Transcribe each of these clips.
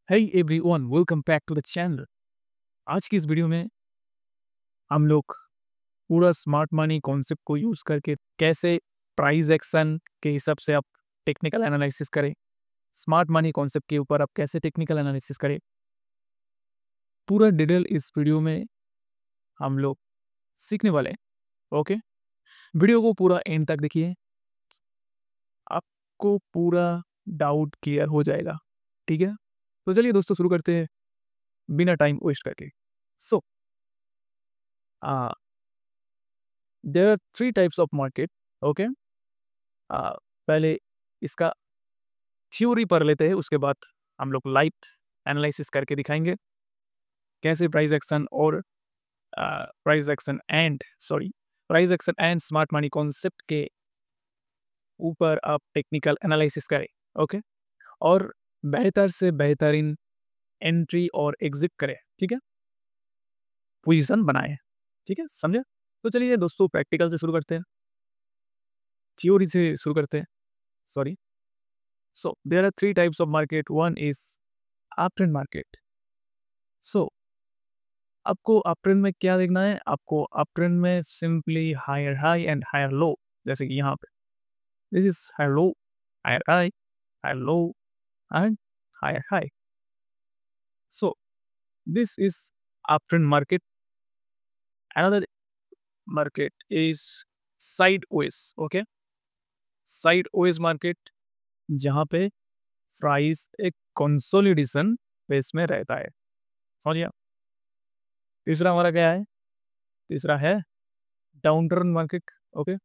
Hey everyone, welcome back to the channel। आज की इस वीडियो में हम लोग पूरा स्मार्ट मनी कॉन्सेप्ट को यूज़ करके कैसे प्राइस एक्शन के हिसाब से आप टेक्निकल एनालिसिस करें, स्मार्ट मनी कॉन्सेप्ट के ऊपर आप कैसे टेक्निकल एनालिसिस करें, पूरा डिटेल इस वीडियो में हम लोग सीखने वाले हैं। ओके, वीडियो को पूरा एंड तक देखिए, आपको पूरा डाउट क्लियर हो जाएगा। ठीक है, तो चलिए दोस्तों शुरू करते हैं बिना टाइम वेस्ट करके। So there are three types of market. Okay, पहले इसका थ्योरी पढ़ लेते हैं, उसके बाद हम लोग लाइव एनालिसिस करके दिखाएंगे कैसे price action and smart money concept के ऊपर आप टेक्निकल एनालिसिस करें। ओके, और बेहतर से बेहतरीन एंट्री और एग्जिट करें। ठीक है, पोजीशन बनाए। ठीक है, समझे? तो चलिए दोस्तों प्रैक्टिकल से शुरू करते हैं, थ्योरी से शुरू करते हैं। Sorry, so there are three types of market. One is up trend market. So आपको अप ट्रेंड में क्या देखना है? आपको अप ट्रेंड में simply higher high and higher low, जैसे कि यहाँ पे this is higher low and higher high. So this is up trend market. Another market is sideways. Okay, sideways market, जहाँ पे प्राइस एक consolidation face में रहता है। समझिए? तीसरा हमारा क्या है? तीसरा है डाउन टर्न मार्केट। ओके,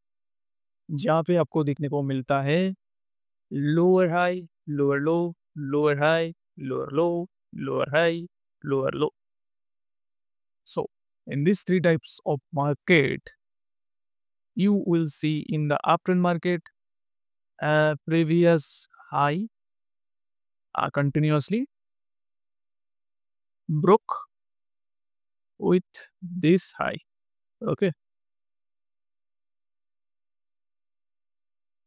जहाँ पे आपको देखने को मिलता है lower high, lower low, lower high, lower low, lower high, lower low. So in these three types of market, you will see in the uptrend market previous high continuously broke with this high. Okay,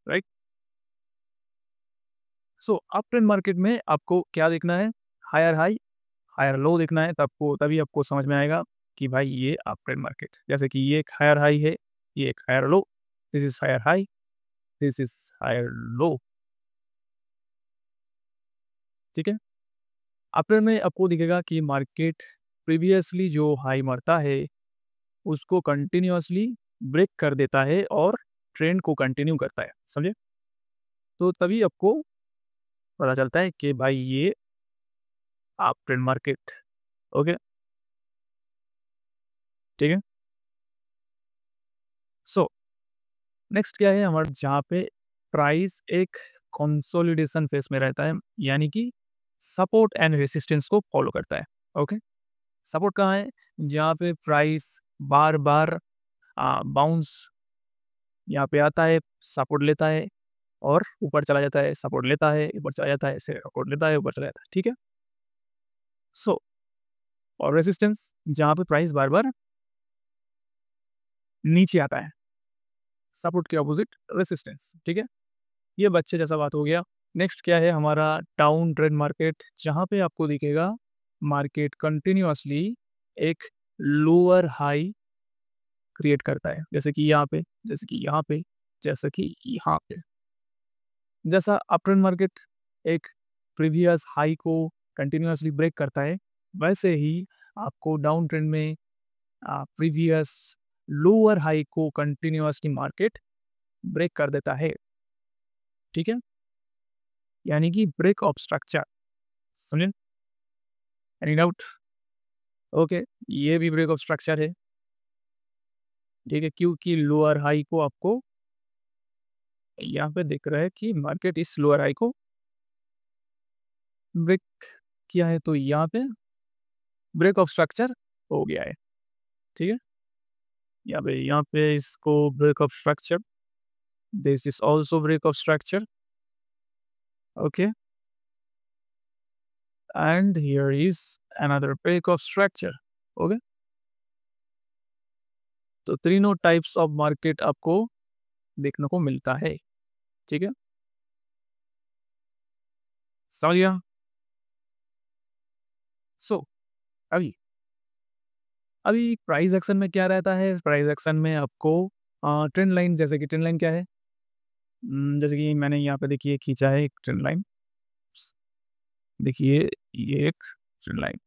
right? So up trend market में आपको क्या देखना है? Higher high, higher low देखना है। तभी आपको समझ में आएगा कि भाई ये अप ट्रेंड मार्केट, जैसे कि ये एक हायर हाई है, ये एक higher low, this is higher high, this is higher low. ठीक है, अप ट्रेंड में आपको दिखेगा कि मार्केट प्रीवियसली जो हाई मारता है उसको कंटिन्यूअसली ब्रेक कर देता है और ट्रेंड को कंटिन्यू करता है। समझे? तो तभी आपको पता चलता है कि भाई ये अप ट्रेंड मार्केट। ओके, ठीक है। सो नेक्स्ट क्या है हमारा? जहाँ पे प्राइस एक कंसोलिडेशन फेस में रहता है, यानी कि सपोर्ट एंड रेसिस्टेंस को फॉलो करता है। ओके, सपोर्ट कहाँ है? जहाँ पे प्राइस बार बार बाउंस यहाँ पे आता है, सपोर्ट लेता है और ऊपर चला जाता है, सपोर्ट लेता है, ऊपर चला जाता है, सपोर्ट लेता है, ऊपर चला जाता है। ठीक है। सो और रेसिस्टेंस, जहाँ पे प्राइस बार बार नीचे आता है, सपोर्ट के अपोजिट रेसिस्टेंस। ठीक है, ये बच्चे जैसा बात हो गया। नेक्स्ट क्या है हमारा? डाउन ट्रेंड मार्केट, जहाँ पे आपको दिखेगा मार्केट कंटिन्यूअसली एक लोअर हाई क्रिएट करता है, जैसे कि यहाँ पे, जैसे कि यहाँ पे, जैसे कि यहाँ पे। जैसा अप ट्रेंड मार्केट एक प्रीवियस हाई को कंटिन्यूअसली ब्रेक करता है, वैसे ही आपको डाउन ट्रेंड में प्रीवियस लोअर हाई को कंटिन्यूअसली मार्केट ब्रेक कर देता है। ठीक है, यानी कि ब्रेक ऑफ स्ट्रक्चर। समझे? Any doubt? ओके, ये भी ब्रेक ऑफ स्ट्रक्चर है। ठीक है, क्योंकि लोअर हाई को आपको यहाँ पे दिख रहा है कि मार्केट इस लोअर हाई को ब्रेक किया है, तो यहाँ पे ब्रेक ऑफ स्ट्रक्चर हो गया है। ठीक है, यहाँ पे इसको break of structure, this is also break of structure. Okay, and here is another break of structure. Okay, तो तीनों टाइप्स ऑफ मार्केट आपको देखने को मिलता है। ठीक है, समझ गया? सो अभी अभी प्राइस एक्शन में क्या रहता है? प्राइस एक्शन में आपको ट्रेंड लाइन, जैसे कि ट्रेंड लाइन क्या है? जैसे कि मैंने यहाँ पे देखिए खींचा है एक ट्रेंड लाइन। देखिए ये एक ट्रेंड लाइन।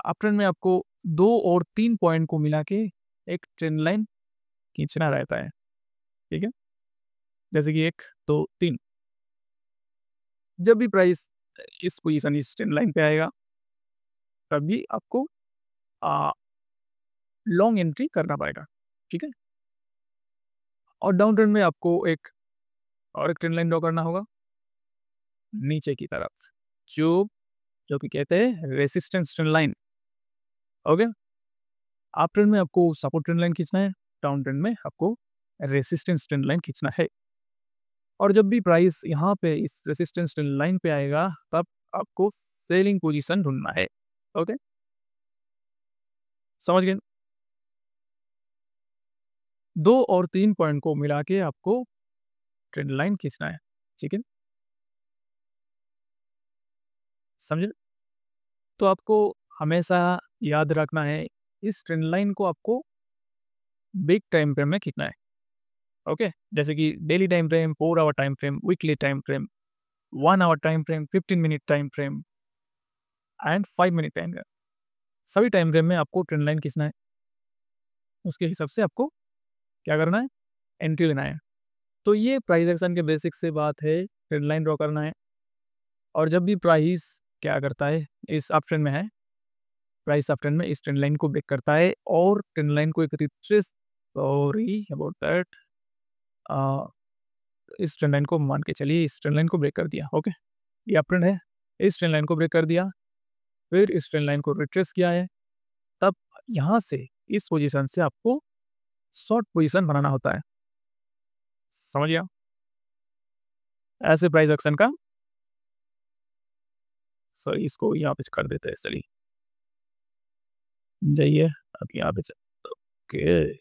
अप ट्रेंड में आपको 2 और 3 पॉइंट को मिला के एक ट्रेंड लाइन खींचना रहता है, ठीक है? जैसे कि 1, 2, 3। जब भी प्राइस इस पोज़ीशन, इस ट्रेंड लाइन पे आएगा, तभी आपको अ, लॉन्ग एंट्री करना पड़ेगा, ठीक है? और डाउन ट्रेंड में आपको एक ट्रेंड लाइन ड्रॉ करना होगा नीचे की तरफ, जो जो कि कहते हैं resistance trend line, okay? Up trend में आपको सपोर्ट ट्रेंड लाइन खींचना है, डाउन ट्रेंड में आपको रेजिस्टेंस ट्रेंड लाइन खींचना है। और जब भी प्राइस यहाँ पे इस रेजिस्टेंस ट्रेंड लाइन पे आएगा, तब आपको सेलिंग पोजीशन ढूँढना है, ओके? समझ गए? 2 और 3 पॉइंट को मिला के आपको ट्रेंड लाइन खींचना है, ठीक है? समझे? तो आपको हमेशा याद रखना है, इस ट्रेंड लाइन को आपको बिग टाइम फ्रेम में खींचना है, ओके? जैसे कि daily time frame, 4 hour time frame, weekly time frame, 1 hour time frame, 15 minute time frame and 5 minute time frame. सभी टाइम फ्रेम में आपको ट्रेंड लाइन खींचना है। उसके हिसाब से आपको क्या करना है? एंट्री लेना है। तो ये प्राइस एक्शन के बेसिक से बात है, ट्रेंड लाइन ड्रॉ करना है। और जब भी प्राइस क्या करता है, इस अप ट्रेंड में है, प्राइस अप ट्रेंड में इस ट्रेंड लाइन को ब्रेक करता है और ट्रेंड लाइन को एक रिट्रेस, सॉरी अबाउट दैट, अ, इस ट्रेंड लाइन को मान के चलिए, इस ट्रेंड लाइन को ब्रेक कर दिया, ओके? ये अप ट्रेंड है, इस ट्रेंड लाइन को ब्रेक कर दिया, फिर इस ट्रेंड लाइन को रिट्रेस किया है, तब यहाँ से इस पोजीशन से आपको शॉर्ट पोजीशन बनाना होता है। समझ गया? ऐसे प्राइस एक्शन का, सॉरी इसको यहाँ पे कर देते हैं, चलिए जाइए, अब यहाँ पे ओके,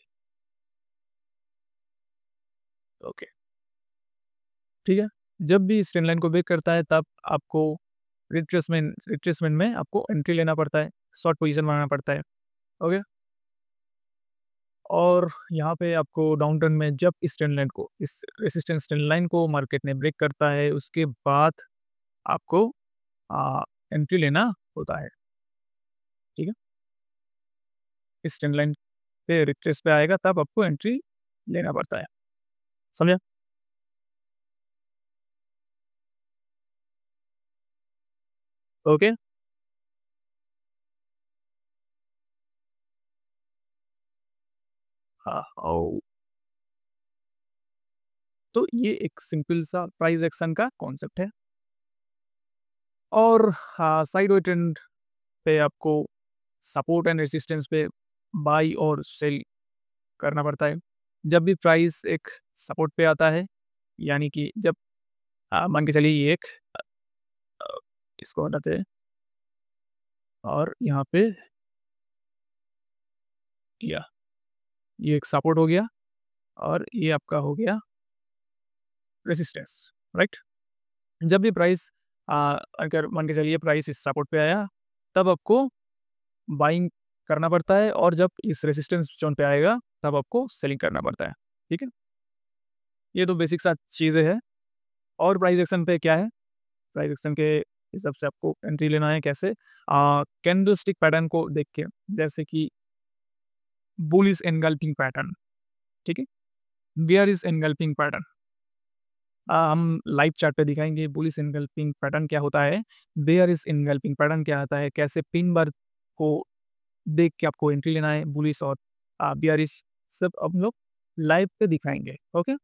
ओके, ठीक है? जब भी इस ट्रेंड लाइन को ब्रेक करता है, तब आपको रिट्रेसमेंट में आपको एंट्री लेना पड़ता है, शॉर्ट पोजीशन बनाना पड़ता है, ओके? और यहाँ पे आपको डाउन टर्न में जब इस ट्रेंड लाइन को, इस रेजिस्टेंस ट्रेंड लाइन को मार्केट ने ब्रेक करता है, उसके बाद आपको एंट्री लेना होता है, ठीक है? इस ट्रेंड लाइन पे रिट्रेस पे आएगा, तब आपको एंट्री लेना पड़ता है। समझा? ओके? हाँ, तो ये एक सिंपल सा प्राइस एक्शन का कॉन्सेप्ट है। और साइड वे ट्रेंड पे आपको सपोर्ट एंड रेजिस्टेंस पे बाई और सेल करना पड़ता है। जब भी प्राइस एक सपोर्ट पे आता है, यानी कि जब मान के चलिए ये एक, अ, इसको हटाते हैं और यहाँ पे या ये एक सपोर्ट हो गया और ये आपका हो गया रेजिस्टेंस, राइट? जब भी प्राइस अगर मान के चलिए प्राइस इस सपोर्ट पे आया, तब आपको बाइंग करना पड़ता है और जब इस रेजिस्टेंस ज़ोन पे आएगा, तब आपको सेलिंग करना पड़ता है, ठीक है? ये तो बेसिक सा चीज़ें हैं। और प्राइस एक्शन पे क्या है? प्राइस एक्शन के हिसाब से आपको एंट्री लेना है कैसे? कैंडलस्टिक पैटर्न को देख के, जैसे कि बुलिश एनगल्फिंग पैटर्न, ठीक है? Bearish engulfing pattern. हम लाइव चार्ट पे दिखाएँगे बुलिश एनगल्फिंग पैटर्न क्या होता है, बेयरिश एनगल्फिंग पैटर्न क्या आता है, कैसे पिन बार को देख के आपको एंट्री लेना है, बुलिश और बेयरिश, सब हम लोग लाइव पे दिखाएँगे, ओके?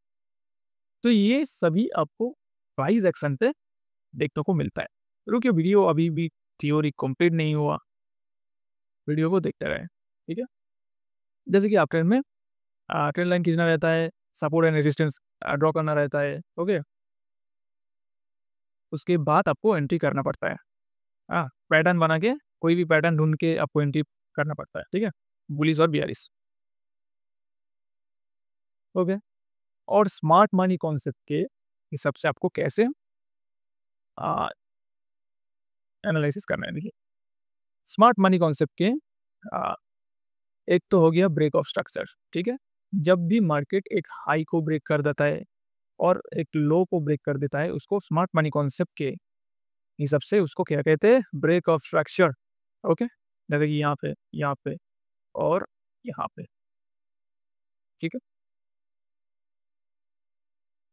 तो ये सभी आपको प्राइस एक्शन पे देखने को मिलता है। रुकिए, वीडियो अभी भी थ्योरी कंप्लीट नहीं हुआ, वीडियो को देखते रहें, ठीक है? जैसे कि आप ट्रेंड में ट्रेंड लाइन खींचना रहता है, सपोर्ट एंड रेजिस्टेंस ड्रॉ करना रहता है, ओके? उसके बाद आपको एंट्री करना पड़ता है। पैटर्न बना के, कोई भी पैटर्न ढूँढ के आपको एंट्री करना पड़ता है, ठीक है? बुलिश और बेयरिश, ओके? और स्मार्ट मनी कॉन्सेप्ट के हिसाब से आपको कैसे अ, एनालिसिस करना है, देखिए। स्मार्ट मनी कॉन्सेप्ट के आ, एक तो हो गया ब्रेक ऑफ स्ट्रक्चर, ठीक है। जब भी मार्केट एक हाई को ब्रेक कर देता है और एक लो को ब्रेक कर देता है, उसको स्मार्ट मनी कॉन्सेप्ट के हिसाब से उसको क्या कहते हैं, ब्रेक ऑफ स्ट्रक्चर। ओके, जैसे कि यहाँ पे और यहाँ पे, ठीक है।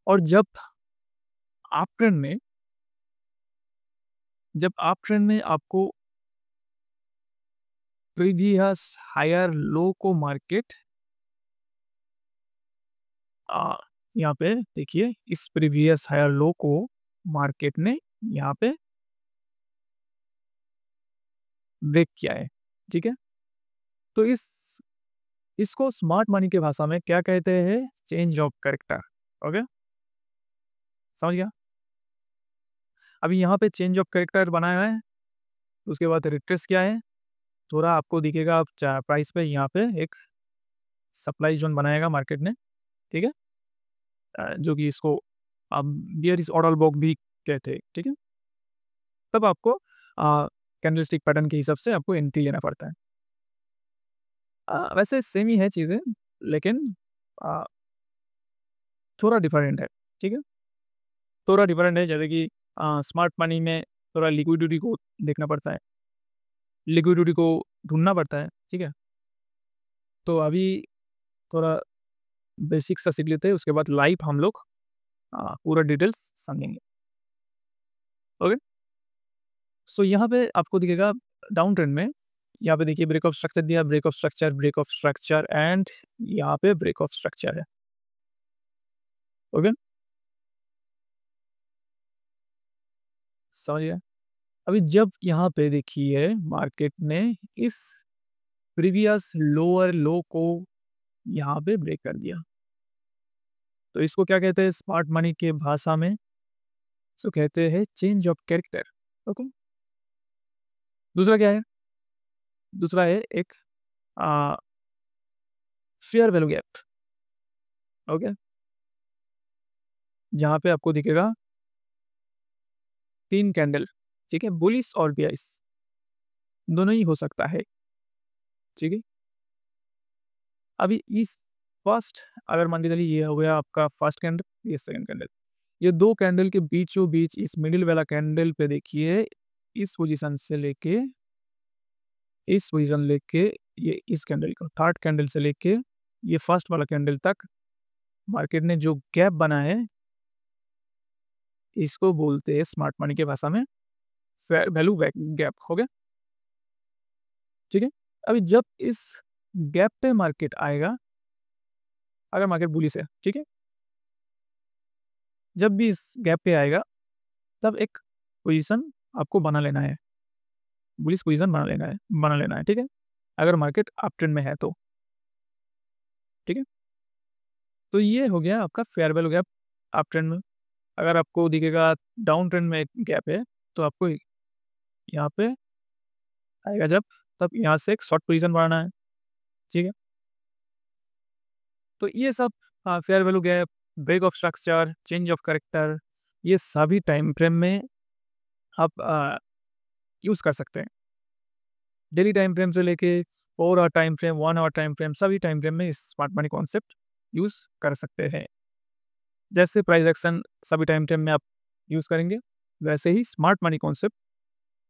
और जब आप ट्रेंड में आपको प्रीवियस हायर लो को मार्केट यहाँ पे देखिए, इस प्रीवियस हायर लो को मार्केट ने यहाँ पे ब्रेक किया है, ठीक है। तो इसको स्मार्ट मनी के भाषा में क्या कहते हैं, चेंज ऑफ कैरेक्टर। ओके, समझ गया। अभी यहाँ पे चेंज ऑफ कैरेक्टर बनाया है, उसके बाद रिट्रेस क्या है, थोड़ा आपको दिखेगा, आप प्राइस पे यहाँ पे एक सप्लाई जोन बनाएगा मार्केट ने, ठीक है। जो कि इसको आप बियर इज ऑर्डर ब्लॉक भी कहते हैं, ठीक है। तब आपको कैंडलस्टिक पैटर्न के हिसाब से आपको एंट्री लेना पड़ता है। वैसे सेम ही है चीज़ें, लेकिन आ, थोड़ा डिफरेंट है, ठीक है। थोड़ा डिफरेंट है, जैसे कि स्मार्ट मनी में थोड़ा लिक्विडिटी को देखना पड़ता है, लिक्विडिटी को ढूंढना पड़ता है, ठीक है। तो अभी थोड़ा बेसिक सा सीख लेते हैं, उसके बाद लाइव हम लोग पूरा डिटेल्स समझेंगे। ओके, सो यहाँ पे आपको दिखेगा डाउन ट्रेंड में, यहाँ पे देखिए ब्रेक ऑफ स्ट्रक्चर दिया, break of structure, break of structure and यहाँ पे ब्रेक ऑफ स्ट्रक्चर है। ओके, समझिए। अभी जब यहाँ पे देखिए मार्केट ने इस प्रीवियस लोअर लो को यहाँ पे ब्रेक कर दिया, तो इसको क्या कहते हैं स्मार्ट मनी के भाषा में, इसको कहते हैं चेंज ऑफ कैरेक्टर। ओके, दूसरा क्या है, दूसरा है एक फेयर वैल्यू गैप। ओके, जहाँ पे आपको दिखेगा 3 कैंडल, ठीक है, बुलिश और बियरिश दोनों ही हो सकता है, ठीक है। अभी इस फर्स्ट, अगर मान के चलिए ये हो गया आपका फर्स्ट कैंडल, ये सेकंड कैंडल, ये 2 कैंडल के बीचों बीच इस मिडिल वाला कैंडल पे देखिए, इस पोजीशन से लेके इस पोजीशन लेके ये इस कैंडल को, थर्ड कैंडल से लेके ये फर्स्ट वाला कैंडल तक मार्केट ने जो गैप बना है, इसको बोलते हैं स्मार्ट मनी के भाषा में फेयर वैल्यू गैप। हो गया, ठीक है। अभी जब इस गैप पे मार्केट आएगा, अगर मार्केट बुलिश है, ठीक है, जब भी इस गैप पे आएगा तब एक पोजीशन आपको बना लेना है, बुलिश पोजीशन बना लेना है, ठीक है, अगर मार्केट अप ट्रेंड में है तो, ठीक है। तो ये हो गया आपका fair value gap up trend में। अगर आपको दिखेगा डाउन ट्रेंड में एक गैप है, तो आपको यहाँ पे आएगा जब, तब यहाँ से एक शॉर्ट पोजीशन बनाना है, ठीक है। तो ये सब fair value gap, break of structure, change of character, ये सभी टाइम फ्रेम में आप यूज़ कर सकते हैं। डेली टाइम फ्रेम से लेके 4 hour time frame, 1 hour time frame, सभी टाइम फ्रेम में इस स्मार्ट मनी कॉन्सेप्ट यूज़ कर सकते हैं। जैसे प्राइस एक्शन सभी टाइम फ्रेम में आप यूज़ करेंगे, वैसे ही स्मार्ट मनी कॉन्सेप्ट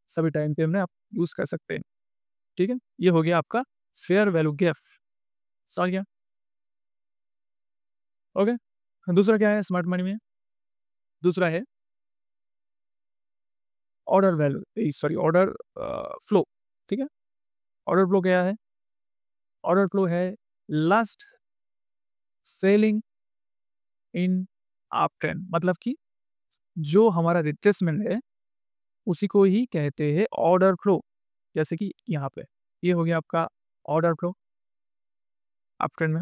सभी टाइम फ्रेम में आप यूज़ कर सकते हैं, ठीक है। ये हो गया आपका फेयर वैल्यू गैप, समझ गया। ओके, दूसरा क्या है स्मार्ट मनी में, दूसरा है order value, sorry order flow, ठीक है। ऑर्डर फ्लो क्या है, ऑर्डर फ्लो है last selling in up trend, मतलब कि जो हमारा रिट्रेसमेंट है उसी को ही कहते हैं ऑर्डर फ्लो। जैसे कि यहाँ पे ये हो गया आपका ऑर्डर फ्लो अप ट्रेंड में,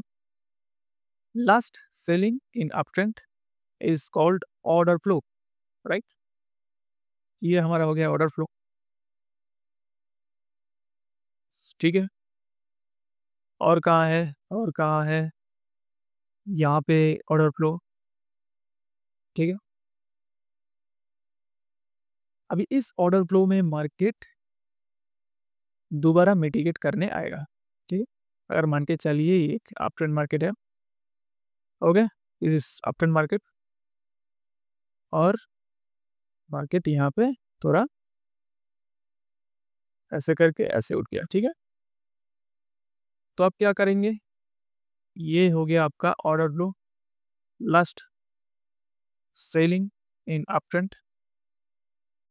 last selling in up trend is called order flow, right. ये हमारा हो गया ऑर्डर फ्लो, ठीक है। और कहाँ है, और कहाँ है, यहाँ पे ऑर्डर फ्लो, ठीक है। अभी इस ऑर्डर फ्लो में मार्केट दोबारा मिटिगेट करने आएगा। ठीक है, अगर मान के चलिए ये एक अप ट्रेंड मार्केट है, okay, this is up trend market और मार्केट यहाँ पे थोड़ा ऐसे करके ऐसे उठ गया। ठीक है, तो आप क्या करेंगे, ये हो गया आपका order flow, last selling in up trend.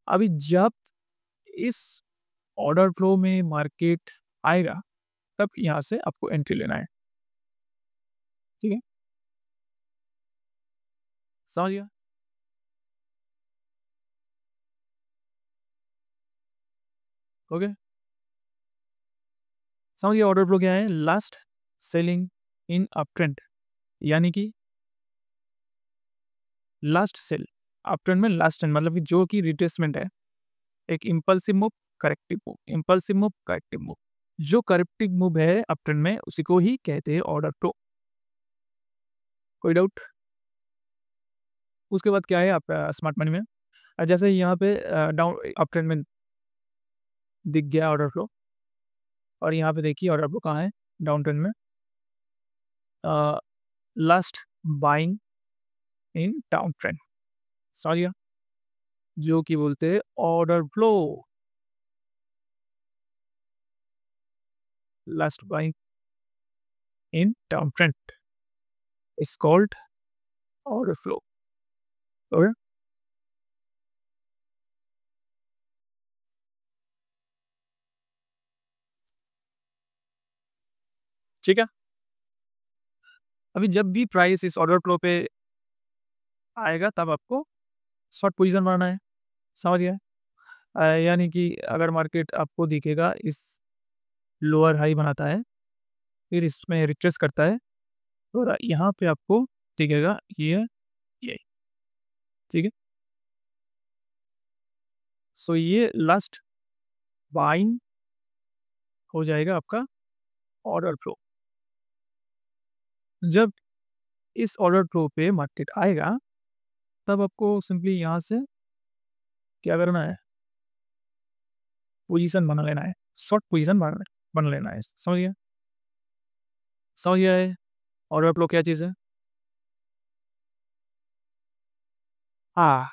अभी जब इस ऑर्डर फ्लो में मार्केट आएगा तब यहाँ से आपको एंट्री लेना है। ठीक है, समझ गया? ओके, समझ गया ऑर्डर फ्लो क्या है, last selling in up trend, यानी कि लास्ट सेल अप ट्रेंड में, लास्ट ट्रेंड मतलब कि जो कि रिट्रेसमेंट है, एक impulsive move, corrective move, impulsive move, corrective move. जो करेक्टिव मूव है अप ट्रेंड में उसी को ही कहते हैं ऑर्डर फ्लो। कोई डाउट? उसके बाद क्या है आपका स्मार्ट मनी में, जैसे यहाँ पे डाउन अप ट्रेंड में दिख गया ऑर्डर फ्लो, और यहाँ पे देखिए ऑर्डर फ्लो कहाँ है, डाउन ट्रेंड में, लास्ट बाइंग इन डाउन ट्रेंड, समझ गया, जो कि बोलते हैं order flow, last buying in down trend is called order flow. Okay, ठीक है, अभी जब भी प्राइस इस ऑर्डर फ्लो पे आएगा तब आपको शॉर्ट पोजीशन बनाना है, समझ गया? यानी कि अगर मार्केट आपको दिखेगा इस लोअर हाई बनाता है, फिर इसमें रिट्रेस करता है, तो यहाँ पे आपको दिखेगा ये, ठीक है, सो ये लास्ट बाइंग हो जाएगा आपका ऑर्डर फ्लो। जब इस ऑर्डर फ्लो पे मार्केट आएगा तब आपको सिंपली यहाँ से क्या करना है, पोजीशन बना लेना है, शॉर्ट पोजीशन बना लेना है, समझ गया? समझ गया है ऑर्डर फ्लो क्या चीज़ है? हाँ,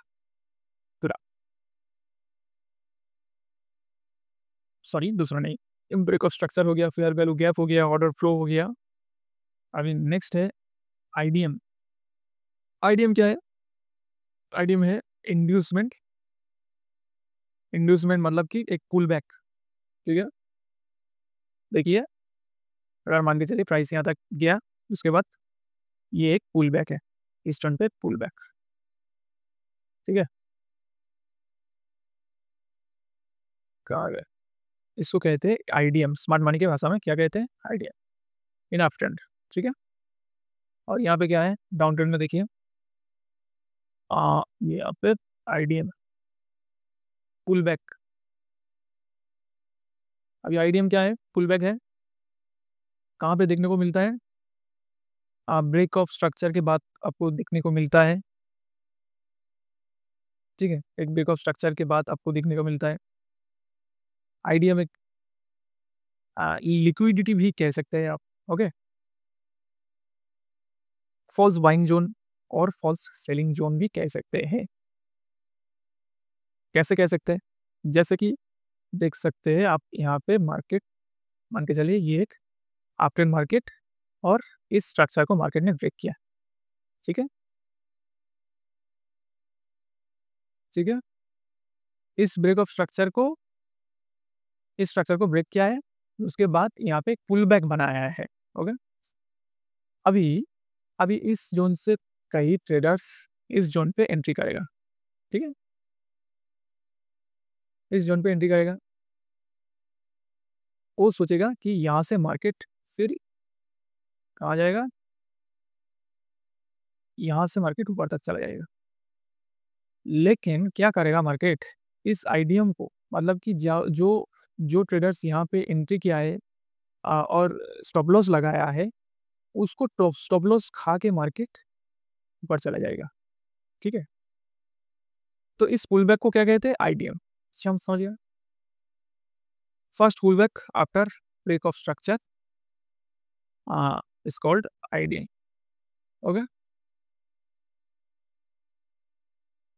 सॉरी दूसरा नहीं, ब्रेक ऑफ स्ट्रक्चर हो गया, फेयर वैल्यू गैप हो गया, ऑर्डर फ्लो हो गया। अभी नेक्स्ट है आईडीएम। आईडीएम क्या है? आईडीएम है इंड्यूसमेंट। इंड्यूसमेंट मतलब कि एक पुल बैक। ठीक है, देखिए अगर मान के चलिए प्राइस यहाँ तक गया, उसके बाद ये एक पुल बैक है, इस टर्न पे पुल बैक। ठीक है, कहाँ गए, इसको कहते हैं आईडीएम, स्मार्ट मनी की भाषा में क्या कहते हैं, आईडीएम, इन अप ट्रेंड। ठीक है, और यहाँ पे क्या है, डाउन ट्रेंड में देखिए ये यहाँ पे आईडीएम पुल बैक। अभी आईडीएम क्या है, पुल बैक है, कहाँ पे देखने को मिलता है, ब्रेक ऑफ स्ट्रक्चर के बाद आपको देखने को मिलता है। ठीक है, एक ब्रेक ऑफ स्ट्रक्चर के बाद आपको देखने को मिलता है। आईडीएम एक लिक्विडिटी भी कह सकते हैं आप। ओके, फॉल्स बाइंग जोन और फॉल्स सेलिंग जोन भी कह सकते हैं। कैसे कह सकते हैं, जैसे कि देख सकते हैं आप यहाँ पे मार्केट, मान के चलिए ये एक अपट्रेंड मार्केट और इस स्ट्रक्चर को मार्केट ने ब्रेक किया। ठीक है, ठीक है, इस ब्रेक ऑफ स्ट्रक्चर को, इस स्ट्रक्चर को ब्रेक किया है, उसके बाद यहाँ पे पुल बैक बनाया है। ओके, अभी अभी इस जोन से कई ट्रेडर्स इस जोन पे एंट्री करेगा। ठीक है, इस जोन पे एंट्री करेगा, वो सोचेगा कि यहाँ से मार्केट फिर कहाँ जाएगा, यहाँ से मार्केट ऊपर तक चला जाएगा। लेकिन क्या करेगा मार्केट, इस आईडीएम को, मतलब कि जो जो ट्रेडर्स यहाँ पे एंट्री किया है और स्टॉप लॉस लगाया है, उसको स्टॉप लॉस खा के मार्केट ऊपर चला जाएगा। ठीक है, तो इस पुल बैक को क्या कहते हैं, आईडीएम। समझ गया? First pullback after break of structure is called IDA. Okay,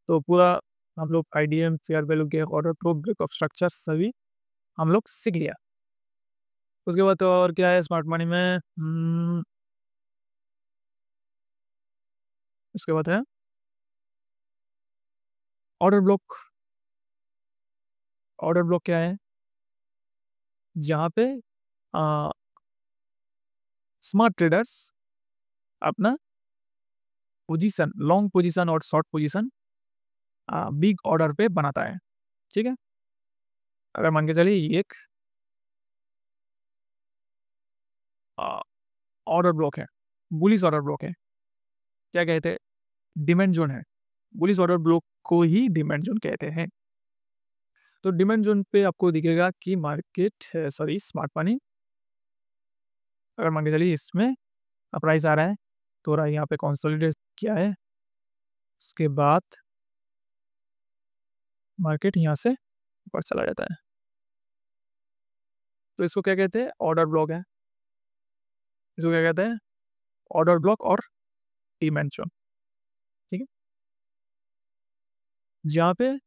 तो पूरा हम लोग IDM, fair value gap, order flow, break of structure सभी हम लोग सीख लिया। उसके बाद तो और क्या है स्मार्ट मनी में? उसके बाद है ऑर्डर ब्लॉक। ऑर्डर ब्लॉक क्या है? जहाँ पे स्मार्ट ट्रेडर्स अपना पोजीशन, लॉन्ग पोजीशन और शॉर्ट पोजीशन बिग ऑर्डर पे बनाता है। ठीक है, अगर मान के चलिए ये एक ऑर्डर ब्लॉक है, बुलिश ऑर्डर ब्लॉक है, क्या कहते हैं? डिमांड जोन है। बुलिश ऑर्डर ब्लॉक को ही डिमांड जोन कहते हैं। तो डिमांड जोन पे आपको दिखेगा कि मार्केट सॉरी स्मार्ट मनी, अगर मान के चलिए इसमें प्राइस आ रहा है, थोड़ा यहाँ पे कंसोलिडेट किया है, उसके बाद मार्केट यहाँ से ऊपर चला जाता है, तो इसको क्या कहते हैं? ऑर्डर ब्लॉक है। इसको क्या कहते हैं? ऑर्डर ब्लॉक और डिमांड जोन। ठीक है, जहाँ पे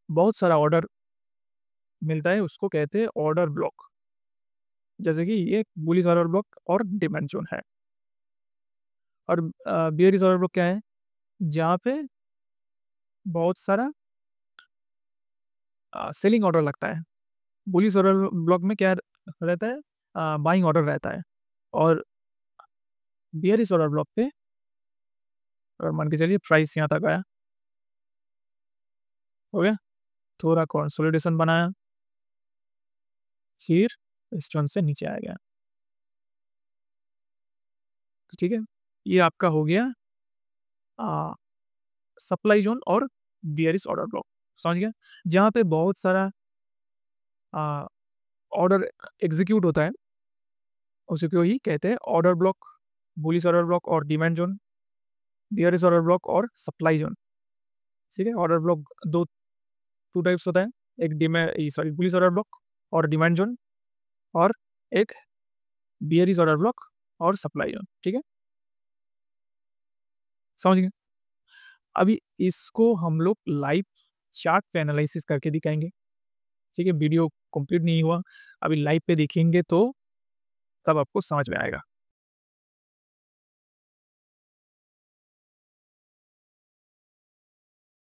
बहुत सारा ऑर्डर मिलता है उसको कहते हैं ऑर्डर ब्लॉक। जैसे कि ये बुलिश ऑर्डर ब्लॉक और डिमांड जोन है। और बेयरिश ऑर्डर ब्लॉक क्या है? जहाँ पे बहुत सारा सेलिंग ऑर्डर लगता है। बुलिश ऑर्डर ब्लॉक में क्या रहता है? बाइंग ऑर्डर रहता है। और बेयरिश ऑर्डर ब्लॉक पे अगर मान के चलिए प्राइस यहाँ तक आया, हो गया, थोड़ा कंसोलिडेशन बनाया, फिर इस जोन से नीचे आ गया। तो ठीक है, ये आपका हो गया सप्लाई जोन और बेयरिश ऑर्डर ब्लॉक। समझ गया? जहाँ पे बहुत सारा ऑर्डर एग्जीक्यूट होता है उसी को ही कहते हैं order block, bullish order block और demand zone, bearish order block और सप्लाई जोन। ठीक है, ऑर्डर ब्लॉक दो टू टाइप्स होता है, एक बुलिश ऑर्डर ब्लॉक और डिमांड जोन, और एक बेयरिश ऑर्डर ब्लॉक और सप्लाई जोन। ठीक है, समझ गए? अभी इसको हम लोग लाइव चार्ट पे एनालिसिस करके दिखाएंगे। ठीक है, वीडियो कंप्लीट नहीं हुआ, अभी लाइव पे देखेंगे तो तब आपको समझ में आएगा।